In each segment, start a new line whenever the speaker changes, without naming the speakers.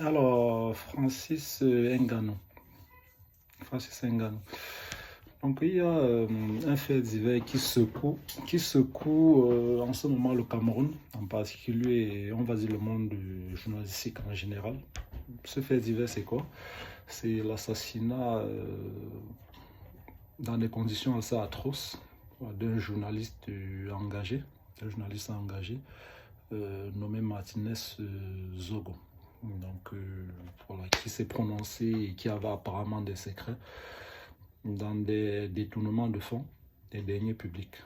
Alors, Ngannou. Francis Ngannou. Donc, il y a un fait divers qui secoue en ce moment le Cameroun, en particulier, on va dire le monde journalistique en général. Ce fait divers, c'est quoi? C'est l'assassinat dans des conditions assez atroces d'un journaliste engagé, nommé Martinez Zogo. Donc, voilà, qui s'est prononcé et qui avait apparemment des secrets dans des détournements de fonds des deniers publics.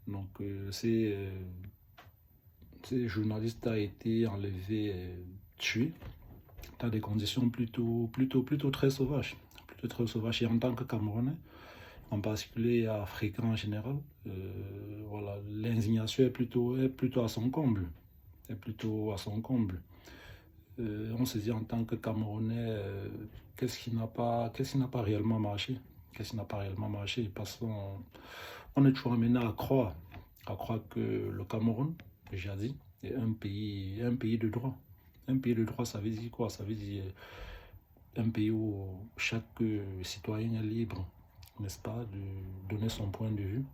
Donc, ce journaliste a été enlevé, tué dans des conditions plutôt très sauvages. Plutôt très sauvages. Et en tant que Camerounais, en particulier africain en général, voilà, l'indignation est plutôt à son comble. Est plutôt à son comble. On se dit en tant que Camerounais, qu'est-ce qui n'a pas réellement marché? Qu'est-ce qui n'a pas réellement marché? Parce qu'on est toujours amené à croire que le Cameroun, j'ai dit, est un pays de droit. Un pays de droit, ça veut dire quoi? Ça veut dire un pays où chaque citoyen est libre, n'est-ce pas, de donner son point de vue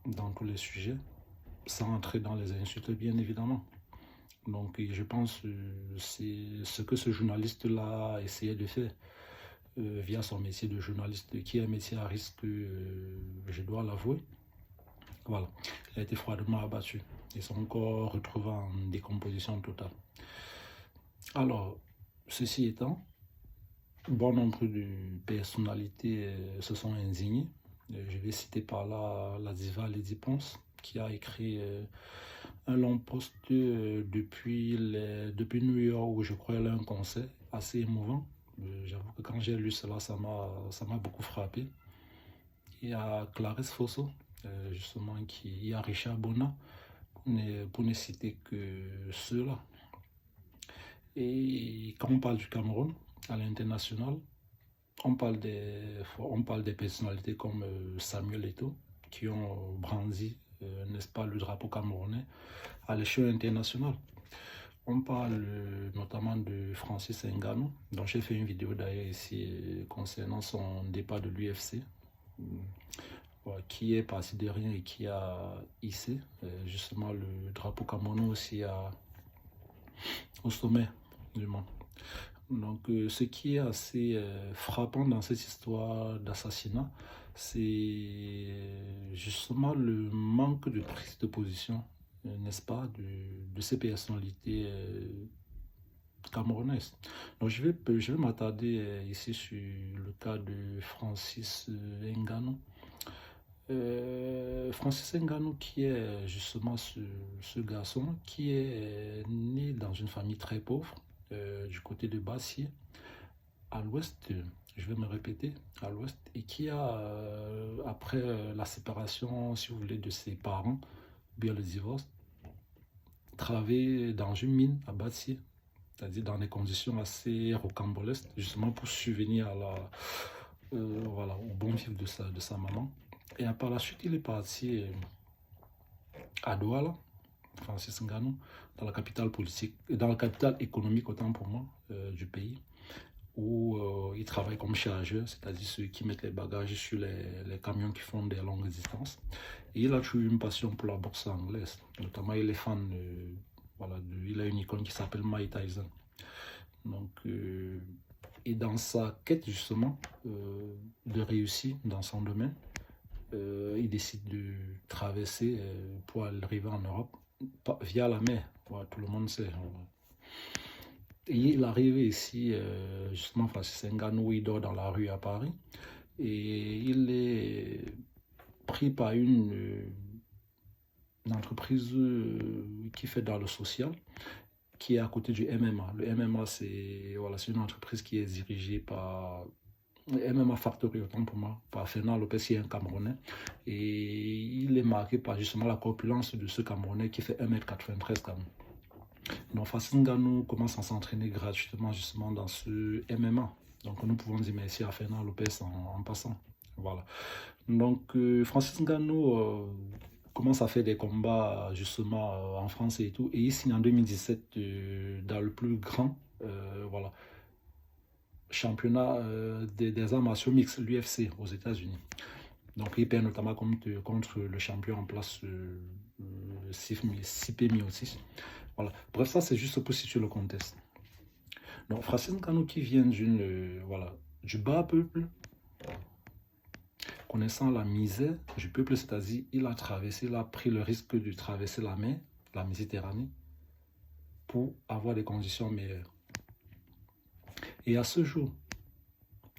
dans tous les sujets, sans entrer dans les insultes, bien évidemment. Donc, je pense que c'est ce que ce journaliste-là a essayé de faire via son métier de journaliste, qui est un métier à risque, je dois l'avouer. Voilà, il a été froidement abattu et son corps retrouvé en décomposition totale. Alors, ceci étant, bon nombre de personnalités se sont indignées. Je vais citer par là la diva Lady Ponce, qui a écrit un long post depuis New York, où je crois qu'elle a un concert assez émouvant. J'avoue que quand j'ai lu cela, ça m'a beaucoup frappé. Il y a Clarisse Fosso, justement, il y a Richard Bona, pour ne citer que ceux-là. Et quand on parle du Cameroun à l'international, on parle des personnalités comme Samuel Eto'o, qui ont brandi, n'est-ce pas, le drapeau camerounais à l'échelle internationale. On parle notamment de Francis Ngannou, dont j'ai fait une vidéo d'ailleurs ici concernant son départ de l'UFC, qui est parti de rien et qui a hissé justement le drapeau camerounais aussi au sommet du monde. Donc, ce qui est assez frappant dans cette histoire d'assassinat, c'est justement le manque de prise de position, n'est-ce pas, de ces personnalités camerounaises. Donc, je vais m'attarder ici sur le cas de Francis Ngannou. Francis Ngannou, qui est justement ce garçon qui est né dans une famille très pauvre, du côté de Bassier, à l'ouest, je vais me répéter, à l'ouest, et qui a, après la séparation, si vous voulez, de ses parents, ou bien le divorce, travaillé dans une mine à Bassier, c'est-à-dire dans des conditions assez rocambolesques, justement pour subvenir voilà, au bon vivre de sa maman. Et par la suite, il est parti à Douala, Francis Ngannou, dans la capitale politique, dans la capitale économique, autant pour moi, du pays, où il travaille comme chargeur, c'est-à-dire ceux qui mettent les bagages sur les camions qui font des longues distances. Et il a toujours eu une passion pour la boxe anglaise, notamment il est fan, voilà, il a une icône qui s'appelle Mike Tyson. Donc, et dans sa quête justement de réussir dans son domaine, il décide de traverser pour arriver en Europe via la mer. Voilà, tout le monde sait. Et il arrive ici, justement, Francis Ngannou, il dort dans la rue à Paris. Et il est pris par une entreprise qui fait dans le social, qui est à côté du MMA. Le MMA, c'est une entreprise qui est dirigée par MMA Factory, autant pour moi, par Fernand Lopez, qui est un Camerounais. Et il est marqué par justement la corpulence de ce Camerounais qui fait 1m93 quand même. Donc Francis Ngannou commence à s'entraîner gratuitement justement dans ce MMA. Donc nous pouvons dire merci à Fernand Lopez en passant. Voilà. Donc Francis Ngannou commence à faire des combats justement en France et tout. Et il signe en 2017 dans le plus grand voilà, championnat des arts martiaux mixtes, l'UFC, aux États-Unis. Donc il perd notamment contre le champion en place, Stipe Miocic. Voilà. Bref, ça c'est juste pour situer le contexte. Donc Francis Ngannou qui vient voilà, du bas peuple, connaissant la misère du peuple, c'est-à-dire il a pris le risque de traverser la mer, la Méditerranée, pour avoir des conditions meilleures. Et à ce jour,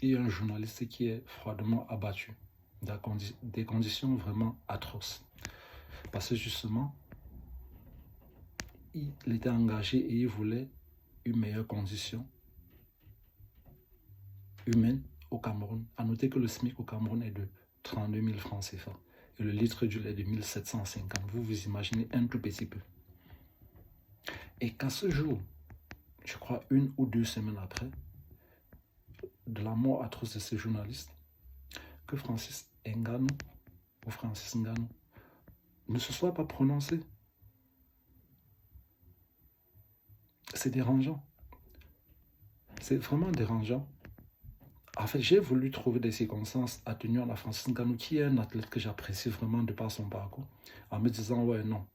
il y a un journaliste qui est froidement abattu, des conditions vraiment atroces. Parce que justement, il était engagé et il voulait une meilleure condition humaine au Cameroun. À noter que le SMIC au Cameroun est de 32 000 francs CFA et le litre d'huile est de 1750. Vous vous imaginez un tout petit peu. Et qu'à ce jour, je crois 1 ou 2 semaines après, de la mort atroce de ce journaliste, que Francis Ngannou ne se soit pas prononcé. C'est dérangeant. C'est vraiment dérangeant. En fait, j'ai voulu trouver des circonstances atténuantes à Francis Ngannou, qui est un athlète que j'apprécie vraiment de par son parcours, en me disant, ouais, non,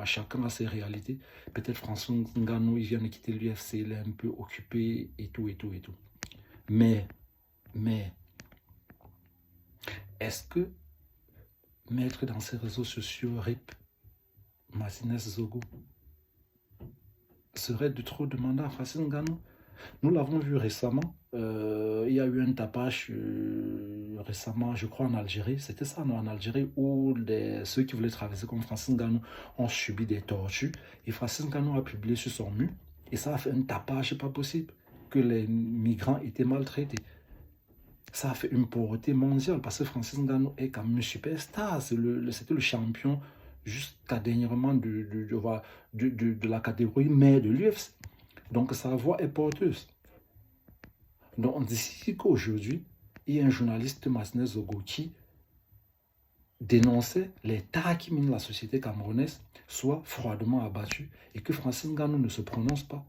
chacun a ses réalités. Peut-être Francis Ngannou, il vient de quitter l'UFC, il est un peu occupé et tout. Mais, est-ce que mettre dans ses réseaux sociaux RIP Martinez Zogo serait de trop demander à Francis Ngannou? Nous l'avons vu récemment. Il y a eu un tapage récemment, je crois en Algérie. C'était ça, non, en Algérie, où ceux qui voulaient traverser comme Francis Ngannou ont subi des tortures. Et Francis Ngannou a publié sur son mur. Et ça a fait un tapage pas possible. Que les migrants étaient maltraités. Ça a fait une pauvreté mondiale. Parce que Francis Ngannou est quand même un superstar. C'était le champion jusqu'à dernièrement de la catégorie mais de l'UFC. Donc sa voix est porteuse. Donc d'ici qu'aujourd'hui, il y a un journaliste, Martinez Zogo, qui dénonçait les tares qui minent la société camerounaise, soit froidement abattu, et que Francis Ngannou ne se prononce pas.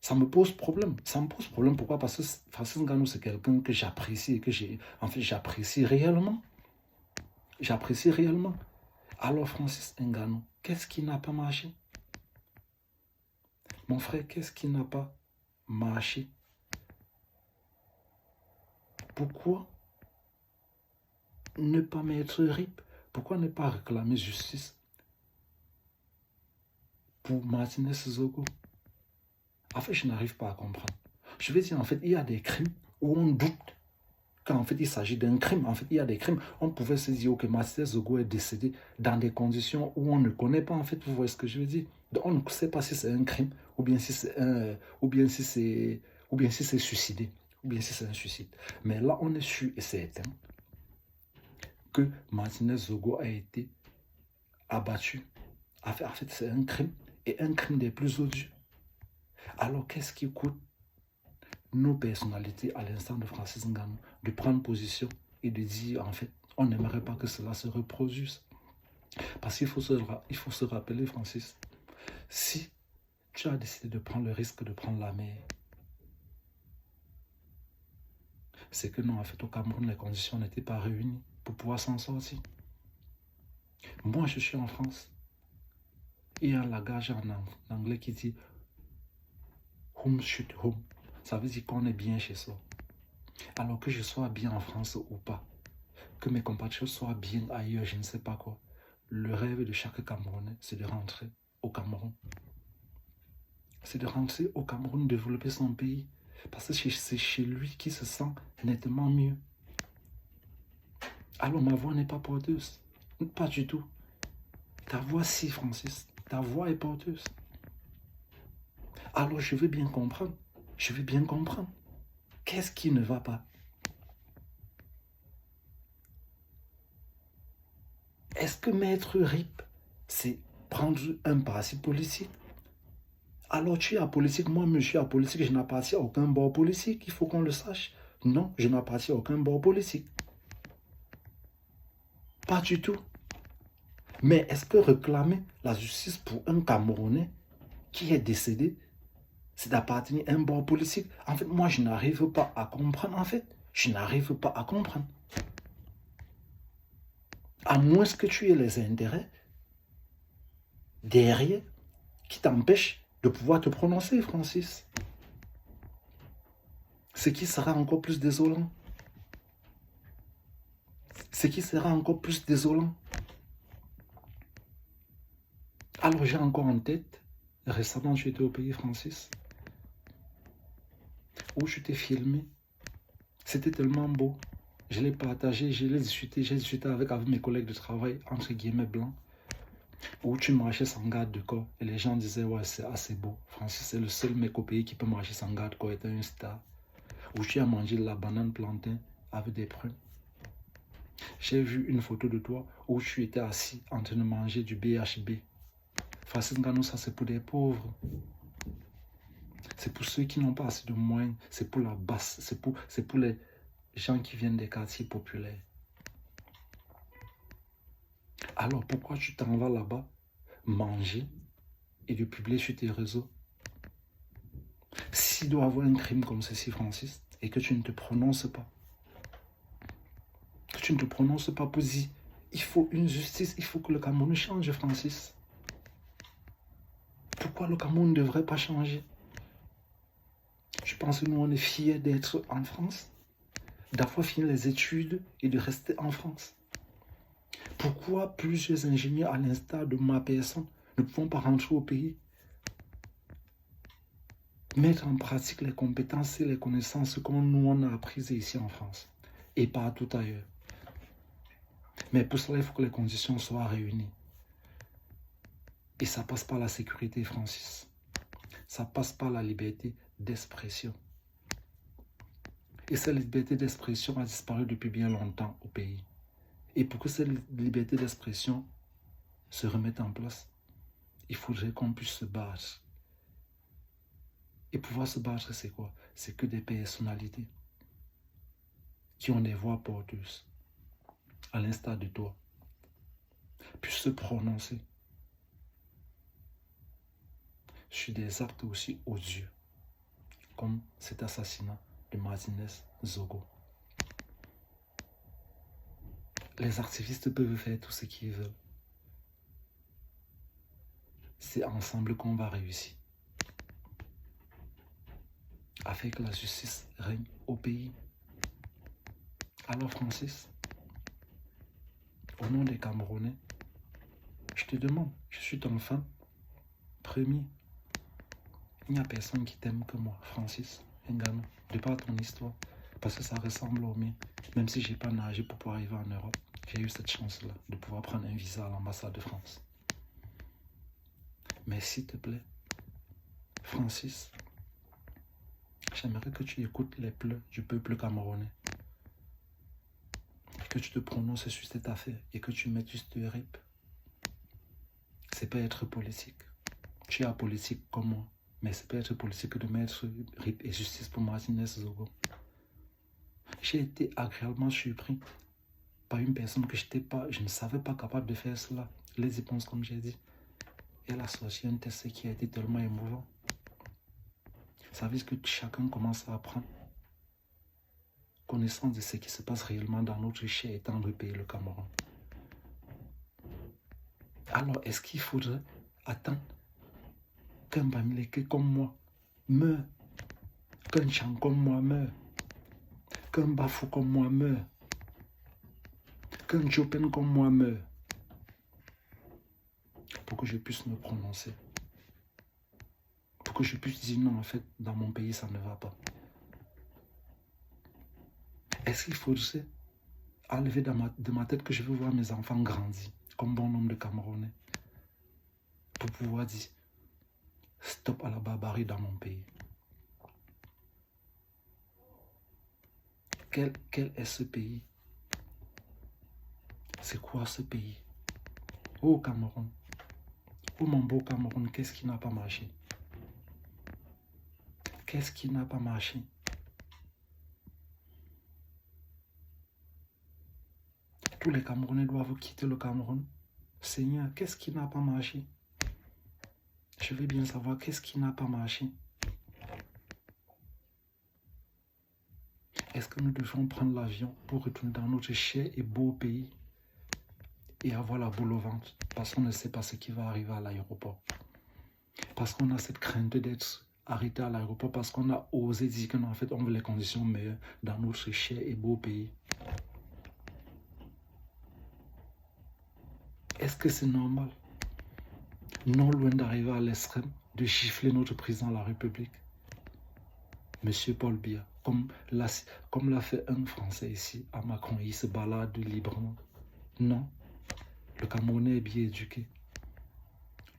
Ça me pose problème. Ça me pose problème. Pourquoi? Parce que Francis Ngannou, c'est quelqu'un que j'apprécie et que j'apprécie réellement. J'apprécie réellement. Alors Francis Ngannou, qu'est-ce qui n'a pas marché? Mon frère, qu'est-ce qui n'a pas marché? Pourquoi ne pas mettre RIP? Pourquoi ne pas réclamer justice pour Martinez Zogo? En fait, je n'arrive pas à comprendre. Je veux dire, en fait, il y a des crimes où on doute qu'en fait, il s'agit d'un crime. En fait, il y a des crimes. On pouvait se dire que Martinez Zogo est décédé dans des conditions où on ne connaît pas, en fait, vous voyez ce que je veux dire? Donc, on ne sait pas si c'est un crime ou bien si c'est suicidé, ou bien si c'est un suicide. Mais là, on est sûr et certain que Martinez Zogo a été abattu. En fait, c'est un crime, et un crime des plus odieux. Alors, qu'est-ce qui coûte nos personnalités, à l'instant de Francis Ngannou, de prendre position et de dire, en fait, on n'aimerait pas que cela se reproduise? Parce qu'il faut se rappeler, Francis, si tu as décidé de prendre le risque de prendre la mer, c'est que non, en fait, au Cameroun, les conditions n'étaient pas réunies pour pouvoir s'en sortir. Moi, je suis en France. Il y a un langage en anglais qui dit « home shoot home ». Ça veut dire qu'on est bien chez soi. Alors que je sois bien en France ou pas, que mes compatriotes soient bien ailleurs, je ne sais pas quoi. Le rêve de chaque Camerounais, c'est de rentrer au Cameroun. C'est de rentrer au Cameroun, développer son pays. Parce que c'est chez lui qu'il se sent nettement mieux. Alors ma voix n'est pas porteuse. Pas du tout. Ta voix, si, Francis. Ta voix est porteuse. Alors je veux bien comprendre. Je veux bien comprendre. Qu'est-ce qui ne va pas? Est-ce que mettre RIP, c'est prendre un parti politique? Alors tu es apolitique, moi je suis apolitique, je n'appartiens à aucun bord politique, il faut qu'on le sache. Non, je n'appartiens à aucun bord politique. Pas du tout. Mais est-ce que réclamer la justice pour un Camerounais qui est décédé, c'est d'appartenir à un bord politique? En fait, moi, je n'arrive pas à comprendre, en fait. Je n'arrive pas à comprendre. À moins que tu aies les intérêts derrière qui t'empêchent de pouvoir te prononcer, Francis. Ce qui sera encore plus désolant. Ce qui sera encore plus désolant. Alors j'ai encore en tête, récemment j'étais au pays, Francis, où je t'ai filmé. C'était tellement beau. Je l'ai partagé, j'ai discuté avec mes collègues de travail, entre guillemets blancs, où tu marchais sans garde de corps. Et les gens disaient, ouais, c'est assez beau. Francis, c'est le seul mec au pays qui peut marcher sans garde de corps, était un star. Où tu as mangé de la banane plantain avec des prunes. J'ai vu une photo de toi où tu étais assis en train de manger du BHB. Francis Ngannou, ça c'est pour des pauvres. C'est pour ceux qui n'ont pas assez de moyens. C'est pour la basse. C'est pour les gens qui viennent des quartiers populaires. Alors pourquoi tu t'en vas là-bas manger et de publier sur tes réseaux? S'il doit y avoir un crime comme ceci, Francis, et que tu ne te prononces pas, que tu ne te prononces pas pour dire, il faut une justice, il faut que le Cameroun change, Francis. Pourquoi le Cameroun ne devrait pas changer? Je pense que nous, on est fiers d'être en France, d'avoir fini les études et de rester en France. Pourquoi plusieurs ingénieurs, à l'instar de ma personne, ne pouvons pas rentrer au pays, mettre en pratique les compétences et les connaissances que nous, on a apprises ici en France et partout ailleurs? Mais pour cela, il faut que les conditions soient réunies. Et ça passe par la sécurité, Francis. Ça passe par la liberté d'expression. Et cette liberté d'expression a disparu depuis bien longtemps au pays. Et pour que cette liberté d'expression se remette en place, il faudrait qu'on puisse se battre. Et pouvoir se battre, c'est quoi? C'est que des personnalités qui ont des voix porteuses, à l'instar de toi, puissent se prononcer sur des actes aussi odieux, comme cet assassinat de Martinez Zogo. Les activistes peuvent faire tout ce qu'ils veulent. C'est ensemble qu'on va réussir. Afin que la justice règne au pays. Alors Francis, au nom des Camerounais, je te demande, je suis ton fan premier. Il n'y a personne qui t'aime que moi, Francis Ngannou, de par ton histoire, parce que ça ressemble au mien. Même si je n'ai pas nagé pour pouvoir arriver en Europe, j'ai eu cette chance-là de pouvoir prendre un visa à l'ambassade de France. Mais s'il te plaît, Francis, j'aimerais que tu écoutes les pleurs du peuple camerounais. Que tu te prononces sur cette affaire et que tu mettes juste RIP. C'est pas être politique. Tu es apolitique comme moi, mais c'est pas être politique que de mettre RIP et justice pour Martinez Zogo. J'ai été agréablement surpris par une personne que je ne savais pas capable de faire cela. Les éponges, comme j'ai dit. Et elle a sorti un test qui a été tellement émouvant. Ça veut dire que chacun commence à apprendre connaissance de ce qui se passe réellement dans notre cher et tendre pays, le Cameroun. Alors, est-ce qu'il faudrait attendre qu'un Bamileke comme moi meure, qu'un Chang comme moi meure, qu'un Bafou comme moi meure, qu'un Chopin comme moi meure, pour que je puisse me prononcer, pour que je puisse dire non, en fait, dans mon pays, ça ne va pas? Est-ce qu'il faudrait enlever de ma tête que je veux voir mes enfants grandir comme bon nombre de Camerounais pour pouvoir dire stop à la barbarie dans mon pays? Quel est ce pays? C'est quoi ce pays? Oh Cameroun, oh mon beau Cameroun, qu'est-ce qui n'a pas marché? Qu'est-ce qui n'a pas marché? Tous les Camerounais doivent quitter le Cameroun. Seigneur, qu'est-ce qui n'a pas marché? Je veux bien savoir qu'est-ce qui n'a pas marché. Est-ce que nous devons prendre l'avion pour retourner dans notre cher et beau pays et avoir la boule au ventre parce qu'on ne sait pas ce qui va arriver à l'aéroport? Parce qu'on a cette crainte d'être arrêté à l'aéroport, parce qu'on a osé dire que non, en fait, on veut les conditions meilleures dans notre cher et beau pays. Est-ce que c'est normal, non loin d'arriver à l'extrême, de gifler notre président de la République, Monsieur Paul Biya, comme l'a fait un Français ici à Macron, il se balade librement? Non, le Camerounais est bien éduqué.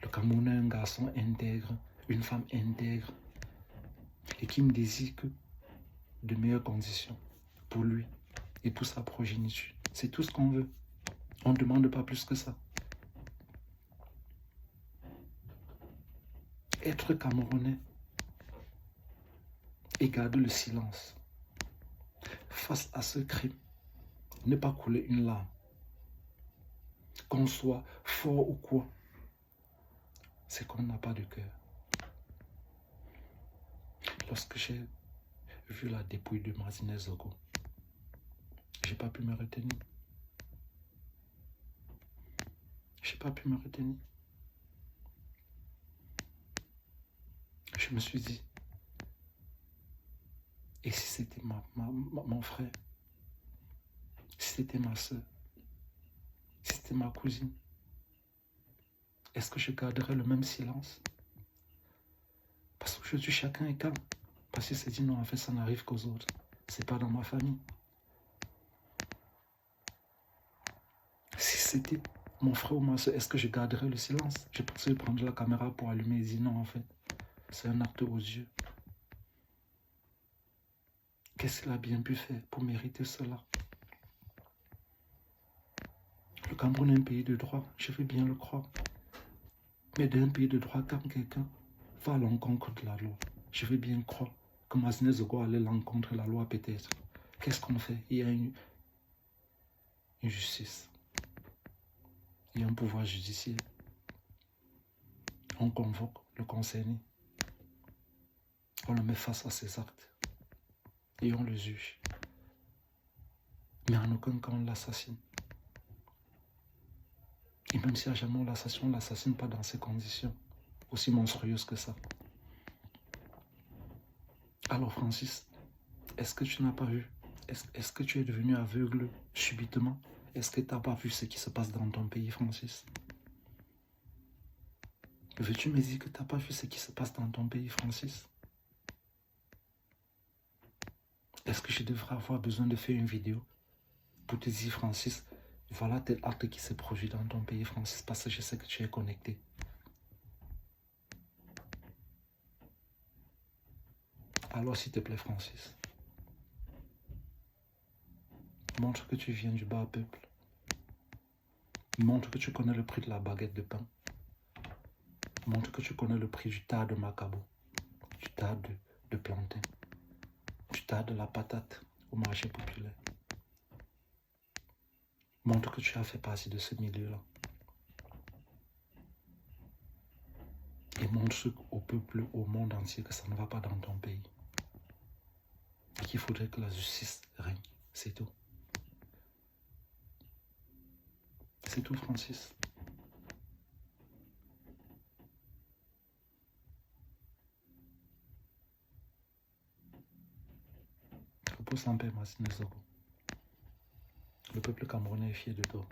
Le Camerounais est un garçon intègre, une femme intègre, et qui ne désire que de meilleures conditions pour lui et pour sa progéniture. C'est tout ce qu'on veut. On ne demande pas plus que ça. Être Camerounais et garder le silence face à ce crime, ne pas couler une larme, qu'on soit fort ou quoi, c'est qu'on n'a pas de cœur. Lorsque j'ai vu la dépouille de Martinez Zogo, j'ai pas pu me retenir. J'ai pas pu me retenir. Je me suis dit, et si c'était mon frère, si c'était ma soeur, si c'était ma cousine, est-ce que je garderais le même silence? Parce qu'aujourd'hui, chacun est calme. Parce qu'il s'est dit, non, en fait, ça n'arrive qu'aux autres. C'est pas dans ma famille. Si c'était mon frère ou ma soeur, est-ce que je garderais le silence? Je pensais prendre la caméra pour allumer et dire, non, en fait, c'est un acte odieux. Qu'est-ce qu'il a bien pu faire pour mériter cela? Le Cameroun est un pays de droit, je veux bien le croire. Mais d'un pays de droit, quand quelqu'un va à l'encontre de la loi, je veux bien croire que Martinez Zogo allait à l'encontre de la loi peut-être. Qu'est-ce qu'on fait? Il y a une justice. Il y a un pouvoir judiciaire. On convoque le concerné. On le met face à ses actes. Et on le juge. Mais en aucun cas on l'assassine. Et même si à jamais on l'assassine pas dans ces conditions aussi monstrueuses que ça. Alors Francis, est-ce que tu n'as pas vu? Est-ce que tu es devenu aveugle subitement? Est-ce que tu n'as pas vu ce qui se passe dans ton pays, Francis? Veux-tu me dire que tu n'as pas vu ce qui se passe dans ton pays, Francis? Est-ce que je devrais avoir besoin de faire une vidéo pour te dire, Francis, voilà tel acte qui s'est produit dans ton pays, Francis, parce que je sais que tu es connecté. Alors, s'il te plaît, Francis, montre que tu viens du bas peuple. Montre que tu connais le prix de la baguette de pain. Montre que tu connais le prix du tas de macabo, du tas de plantain, du tas de la patate au marché populaire. Montre que tu as fait partie de ce milieu-là. Et montre au peuple, au monde entier que ça ne va pas dans ton pays. Et qu'il faudrait que la justice règne. C'est tout. C'est tout, Francis. Repose en paix, Martinez Zogo. Le peuple camerounais est fier de toi.